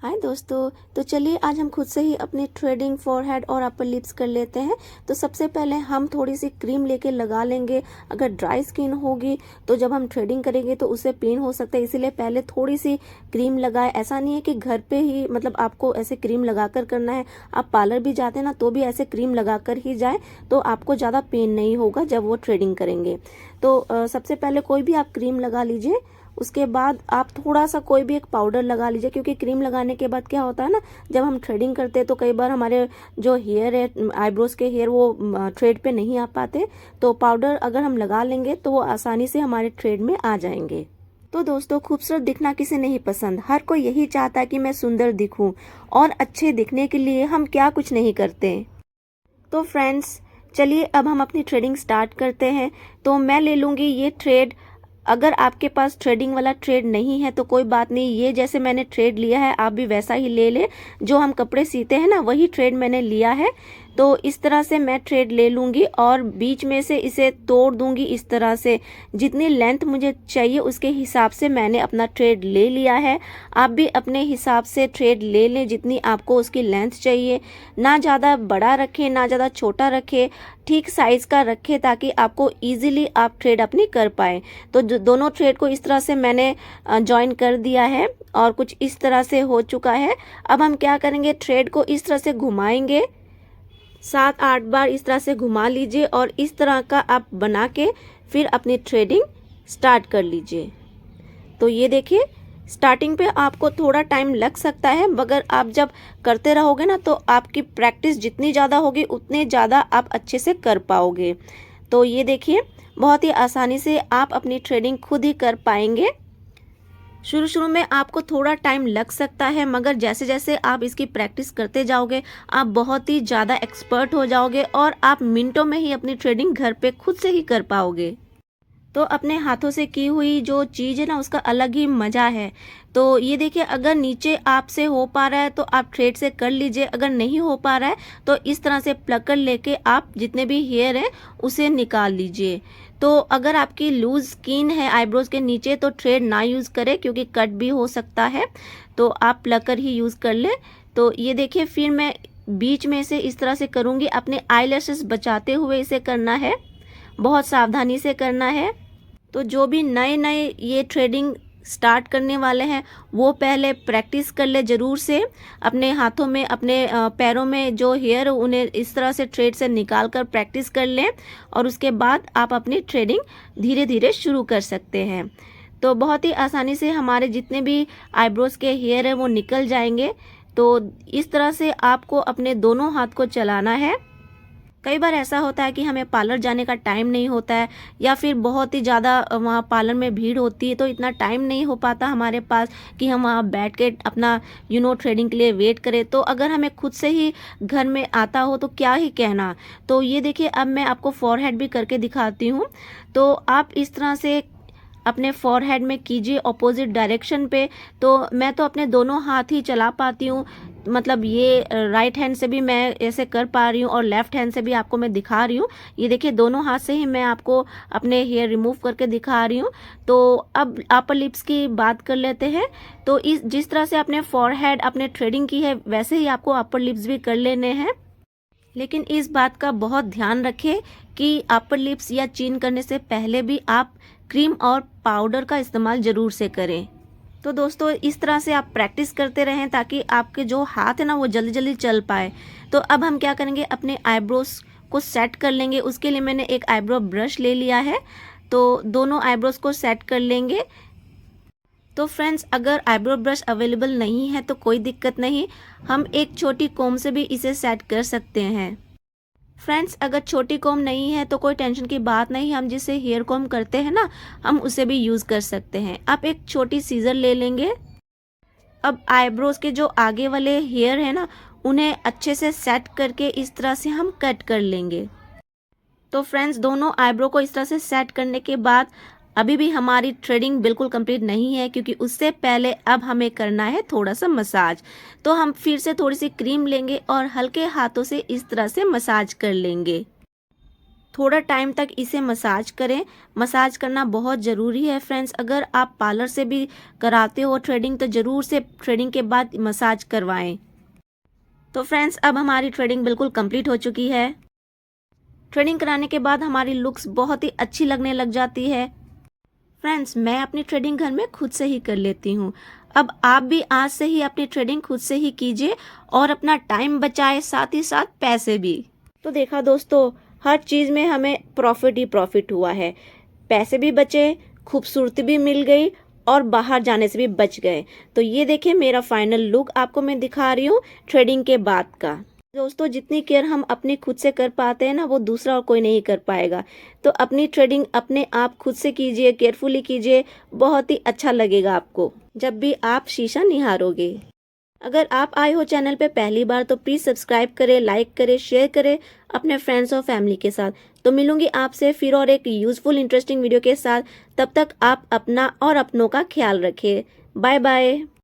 हाय दोस्तों। तो चलिए आज हम खुद से ही अपनी थ्रेडिंग फॉरहेड और अपर लिप्स कर लेते हैं। तो सबसे पहले हम थोड़ी सी क्रीम लेके लगा लेंगे। अगर ड्राई स्किन होगी तो जब हम थ्रेडिंग करेंगे तो उससे पेन हो सकता है, इसीलिए पहले थोड़ी सी क्रीम लगाए। ऐसा नहीं है कि घर पे ही मतलब आपको ऐसे क्रीम लगाकर करना है। आप पार्लर भी जाते हैं ना तो भी ऐसे क्रीम लगाकर ही जाए तो आपको ज़्यादा पेन नहीं होगा जब वो थ्रेडिंग करेंगे। तो सबसे पहले कोई भी आप क्रीम लगा लीजिए। उसके बाद आप थोड़ा सा कोई भी एक पाउडर लगा लीजिए, क्योंकि क्रीम लगाने के बाद क्या होता है ना, जब हम थ्रेडिंग करते हैं तो कई बार हमारे जो हेयर है, आईब्रोज के हेयर, वो थ्रेड पे नहीं आ पाते। तो पाउडर अगर हम लगा लेंगे तो वो आसानी से हमारे थ्रेड में आ जाएंगे। तो दोस्तों, खूबसूरत दिखना किसे नहीं पसंद। हर कोई यही चाहता है कि मैं सुंदर दिखूं, और अच्छे दिखने के लिए हम क्या कुछ नहीं करते। तो फ्रेंड्स, चलिए अब हम अपनी थ्रेडिंग स्टार्ट करते हैं। तो मैं ले लूँगी ये थ्रेड। अगर आपके पास थ्रेडिंग वाला थ्रेड नहीं है तो कोई बात नहीं, ये जैसे मैंने थ्रेड लिया है आप भी वैसा ही ले ले। जो हम कपड़े सीते हैं ना, वही थ्रेड मैंने लिया है। तो इस तरह से मैं थ्रेड ले लूँगी और बीच में से इसे तोड़ दूँगी इस तरह से। जितनी लेंथ मुझे चाहिए उसके हिसाब से मैंने अपना थ्रेड ले लिया है। आप भी अपने हिसाब से थ्रेड ले लें जितनी आपको उसकी लेंथ चाहिए। ना ज़्यादा बड़ा रखें ना ज़्यादा छोटा रखें, ठीक साइज़ का रखें ताकि आपको ईजिली आप थ्रेड अपनी कर पाएँ। तो दोनों थ्रेड को इस तरह से मैंने जॉइन कर दिया है और कुछ इस तरह से हो चुका है। अब हम क्या करेंगे, थ्रेड को इस तरह से घुमाएंगे। 7-8 बार इस तरह से घुमा लीजिए और इस तरह का आप बना के फिर अपनी थ्रेडिंग स्टार्ट कर लीजिए। तो ये देखिए, स्टार्टिंग पे आपको थोड़ा टाइम लग सकता है, मगर आप जब करते रहोगे ना तो आपकी प्रैक्टिस जितनी ज़्यादा होगी उतने ज़्यादा आप अच्छे से कर पाओगे। तो ये देखिए, बहुत ही आसानी से आप अपनी थ्रेडिंग खुद ही कर पाएंगे। शुरू शुरू में आपको थोड़ा टाइम लग सकता है, मगर जैसे जैसे आप इसकी प्रैक्टिस करते जाओगे आप बहुत ही ज़्यादा एक्सपर्ट हो जाओगे और आप मिनटों में ही अपनी थ्रेडिंग घर पे खुद से ही कर पाओगे। तो अपने हाथों से की हुई जो चीज़ है ना, उसका अलग ही मज़ा है। तो ये देखिए, अगर नीचे आपसे हो पा रहा है तो आप थ्रेड से कर लीजिए, अगर नहीं हो पा रहा है तो इस तरह से प्लकर लेके आप जितने भी हेयर हैं उसे निकाल लीजिए। तो अगर आपकी लूज स्किन है आईब्रोज के नीचे तो थ्रेड ना यूज़ करें, क्योंकि कट भी हो सकता है। तो आप प्लकर ही यूज़ कर ले। तो ये देखिए, फिर मैं बीच में से इस तरह से करूँगी। अपने आईलैशेस बचाते हुए इसे करना है, बहुत सावधानी से करना है। तो जो भी नए नए ये थ्रेडिंग स्टार्ट करने वाले हैं वो पहले प्रैक्टिस कर ले ज़रूर से। अपने हाथों में, अपने पैरों में जो हेयर उन्हें इस तरह से थ्रेड से निकाल कर प्रैक्टिस कर लें, और उसके बाद आप अपनी थ्रेडिंग धीरे धीरे शुरू कर सकते हैं। तो बहुत ही आसानी से हमारे जितने भी आईब्रोज के हेयर हैं वो निकल जाएंगे। तो इस तरह से आपको अपने दोनों हाथ को चलाना है। कई बार ऐसा होता है कि हमें पार्लर जाने का टाइम नहीं होता है, या फिर बहुत ही ज़्यादा वहाँ पार्लर में भीड़ होती है तो इतना टाइम नहीं हो पाता हमारे पास कि हम वहाँ बैठ के अपना थ्रेडिंग के लिए वेट करें। तो अगर हमें खुद से ही घर में आता हो तो क्या ही कहना। तो ये देखिए, अब मैं आपको फॉरहेड भी करके दिखाती हूँ। तो आप इस तरह से अपने फॉरहेड में कीजिए ऑपोजिट डायरेक्शन पे। तो मैं तो अपने दोनों हाथ ही चला पाती हूँ, मतलब ये राइट हैंड से भी मैं ऐसे कर पा रही हूँ और लेफ्ट हैंड से भी आपको मैं दिखा रही हूँ। ये देखिए, दोनों हाथ से ही मैं आपको अपने हेयर रिमूव करके दिखा रही हूँ। तो अब अपर लिप्स की बात कर लेते हैं। तो इस जिस तरह से आपने फॉरहेड अपने थ्रेडिंग की है वैसे ही आपको अपर लिप्स भी कर लेने हैं। लेकिन इस बात का बहुत ध्यान रखें कि अपर लिप्स या चिन करने से पहले भी आप क्रीम और पाउडर का इस्तेमाल ज़रूर से करें। तो दोस्तों, इस तरह से आप प्रैक्टिस करते रहें ताकि आपके जो हाथ है ना वो जल्दी जल्दी चल पाए। तो अब हम क्या करेंगे, अपने आईब्रोज को सेट कर लेंगे। उसके लिए मैंने एक आईब्रो ब्रश ले लिया है, तो दोनों आईब्रोज को सेट कर लेंगे। तो फ्रेंड्स, अगर आईब्रो ब्रश अवेलेबल नहीं है तो कोई दिक्कत नहीं, हम एक छोटी कोम से भी इसे सेट कर सकते हैं। फ्रेंड्स, अगर छोटी कॉम नहीं है तो कोई टेंशन की बात नहीं, हम जिसे हेयर कॉम करते हैं ना हम उसे भी यूज़ कर सकते हैं। आप एक छोटी सीजर ले लेंगे। अब आईब्रोज के जो आगे वाले हेयर है ना उन्हें अच्छे से सेट करके इस तरह से हम कट कर लेंगे। तो फ्रेंड्स, दोनों आईब्रो को इस तरह से सेट करने के बाद अभी भी हमारी थ्रेडिंग बिल्कुल कंप्लीट नहीं है, क्योंकि उससे पहले अब हमें करना है थोड़ा सा मसाज। तो हम फिर से थोड़ी सी क्रीम लेंगे और हल्के हाथों से इस तरह से मसाज कर लेंगे। थोड़ा टाइम तक इसे मसाज करें। मसाज करना बहुत ज़रूरी है फ्रेंड्स। अगर आप पार्लर से भी कराते हो थ्रेडिंग तो ज़रूर से थ्रेडिंग के बाद मसाज करवाएं। तो फ्रेंड्स अब हमारी थ्रेडिंग बिल्कुल कंप्लीट हो चुकी है। थ्रेडिंग कराने के बाद हमारी लुक्स बहुत ही अच्छी लगने लग जाती है। फ्रेंड्स मैं अपनी थ्रेडिंग घर में खुद से ही कर लेती हूँ। अब आप भी आज से ही अपनी थ्रेडिंग खुद से ही कीजिए और अपना टाइम बचाए, साथ ही साथ पैसे भी। तो देखा दोस्तों, हर चीज़ में हमें प्रॉफिट ही प्रॉफिट हुआ है। पैसे भी बचे, खूबसूरती भी मिल गई और बाहर जाने से भी बच गए। तो ये देखिए मेरा फाइनल लुक आपको मैं दिखा रही हूँ थ्रेडिंग के बाद का। दोस्तों जितनी केयर हम अपनी खुद से कर पाते हैं ना, वो दूसरा और कोई नहीं कर पाएगा। तो अपनी थ्रेडिंग अपने आप खुद से कीजिए, केयरफुली कीजिए, बहुत ही अच्छा लगेगा आपको जब भी आप शीशा निहारोगे। अगर आप आए हो चैनल पे पहली बार तो प्लीज़ सब्सक्राइब करें, लाइक करें, शेयर करें अपने फ्रेंड्स और फैमिली के साथ। तो मिलूंगी आपसे फिर और एक यूज़फुल इंटरेस्टिंग वीडियो के साथ। तब तक आप अपना और अपनों का ख्याल रखें। Bye bye.